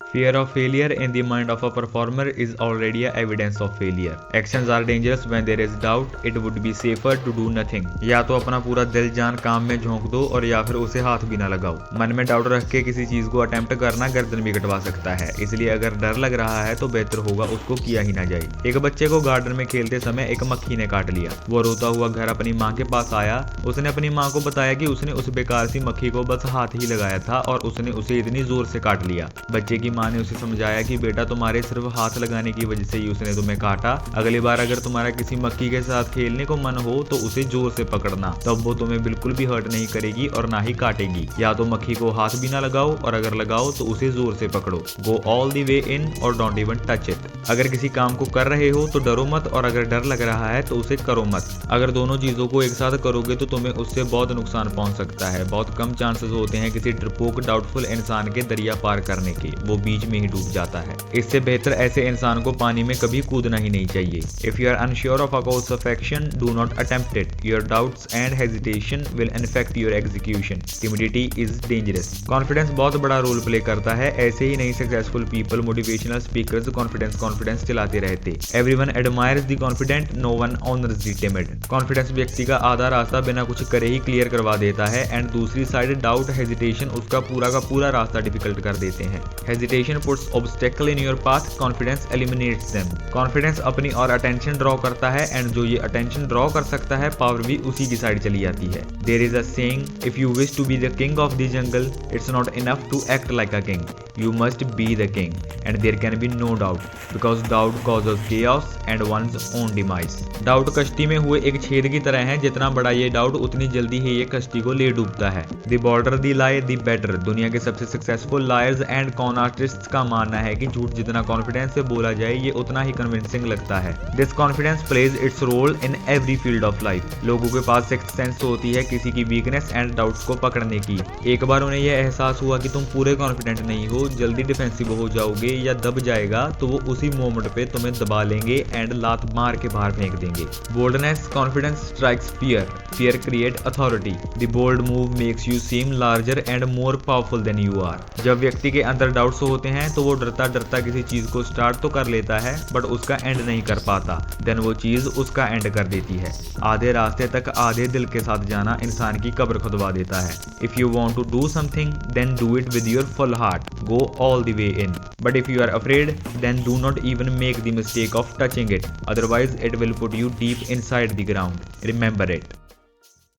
Fear of failure in the mind of a performer is already a evidence of failure. Actions are dangerous when there is doubt. It would be safer to do nothing. या तो अपना पूरा दिल जान काम में झोंक दो और या फिर उसे हाथ भी ना लगाओ। मन में डाउट रख के किसी चीज को अटेम्प्ट करना गर्दन भी कटवा सकता है, इसलिए अगर डर लग रहा है तो बेहतर होगा उसको किया ही ना जाए। एक बच्चे को गार्डन में खेलते समय एक मक्खी ने काट लिया। वो रोता हुआ घर अपनी माँ के पास आया। उसने अपनी माँ को बताया कि उसने उस बेकार सी मक्खी को बस हाथ ही लगाया था और उसने उसे इतनी जोर से काट लिया। बच्चे की माँ ने उसे समझाया कि बेटा, तुम्हारे सिर्फ हाथ लगाने की वजह से ही उसने तुम्हें काटा। अगली बार अगर तुम्हारा किसी मक्खी के साथ खेलने को मन हो तो उसे जोर से पकड़ना, तब वो तुम्हें बिल्कुल भी हर्ट नहीं करेगी और ना ही काटेगी। या तो मक्खी को हाथ भी ना लगाओ और अगर लगाओ तो उसे जोर से पकड़ो। गो ऑल द वे इन और डोंट इवन टच इट। अगर किसी काम को कर रहे हो तो डरो मत और अगर डर लग रहा है तो उसे करो मत। अगर दोनों चीजों को एक साथ करोगे तो तुम्हें उससे बहुत नुकसान पहुंच सकता है। बहुत कम चांसेस होते हैं किसी डरपोक डाउटफुल इंसान के दरिया पार करने के, वो बीच में ही डूब जाता है। इससे बेहतर ऐसे इंसान को पानी में कभी कूदना ही नहीं चाहिए। If you are unsure of a course of action, do not attempt it. Your doubts and hesitation will infect your execution. Timidity is dangerous. Confidence बहुत बड़ा रोल प्ले करता है। ऐसे ही नहीं successful people, motivational speakers confidence चलाते रहते। Everyone admires the confident, no one honours the timid. Confidence व्यक्ति का आधा रास्ता बिना कुछ करे ही क्लियर करवा देता है एंड दूसरी साइड डाउट हेजिटेशन उसका पूरा का पूरा रास्ता डिफिकल्ट कर देते हैं। Hesitation puts obstacle in your path, confidence eliminates them. Confidence अपनी और अटेंशन ड्रॉ करता है एंड जो ये अटेंशन ड्रॉ कर सकता है पावर भी उसी की साइड चली जाती है। There is a saying, if you wish to be the king of the jungle, it's not enough to act like a king, you must be the king and there can be no doubt because doubt causes chaos and one's own demise। Doubt कश्ती में हुए एक छेद की तरह है, जितना बड़ा ये डाउट उतनी जल्दी ही ये कश्ती को ले डूबता है। The bolder the lie the better. दुनिया के सबसे successful liars and con artists का मानना है कि झूठ जितना कॉन्फिडेंस से बोला जाए ये उतना ही कन्विंसिंग लगता है। This confidence plays its role in every field of life. लोगों के पास सिक्स्थ सेंस होती है किसी की वीकनेस एंड डाउट्स को पकड़ने की। एक बार उन्हें यह एहसास हुआ कि तुम पूरे कॉन्फिडेंट नहीं हो, जल्दी डिफेंसिव हो जाओगे या दब जाएगा, तो वो उसी मोमेंट पे तुम्हें दबा लेंगे एंड लात मार के बाहर फेंक देंगे। Boldness, confidence strikes fear, fear create authority. The bold move makes you seem larger and more powerful than you are. जब व्यक्ति के अंदर डाउट्स होते हैं तो वो डरता डरता किसी चीज को स्टार्ट तो कर लेता है बट उसका एंड नहीं कर पाता, देन वो चीज उसका एंड कर देती है। आधे रास्ते तक आधे दिल के साथ जाना इंसान की कब्र खुदवा देता है। If you want to do something then do it with your full heart, go all the way in, but if you are afraid then do not even make the mistake of touching it, otherwise it will put you deep inside the ground. Remember it.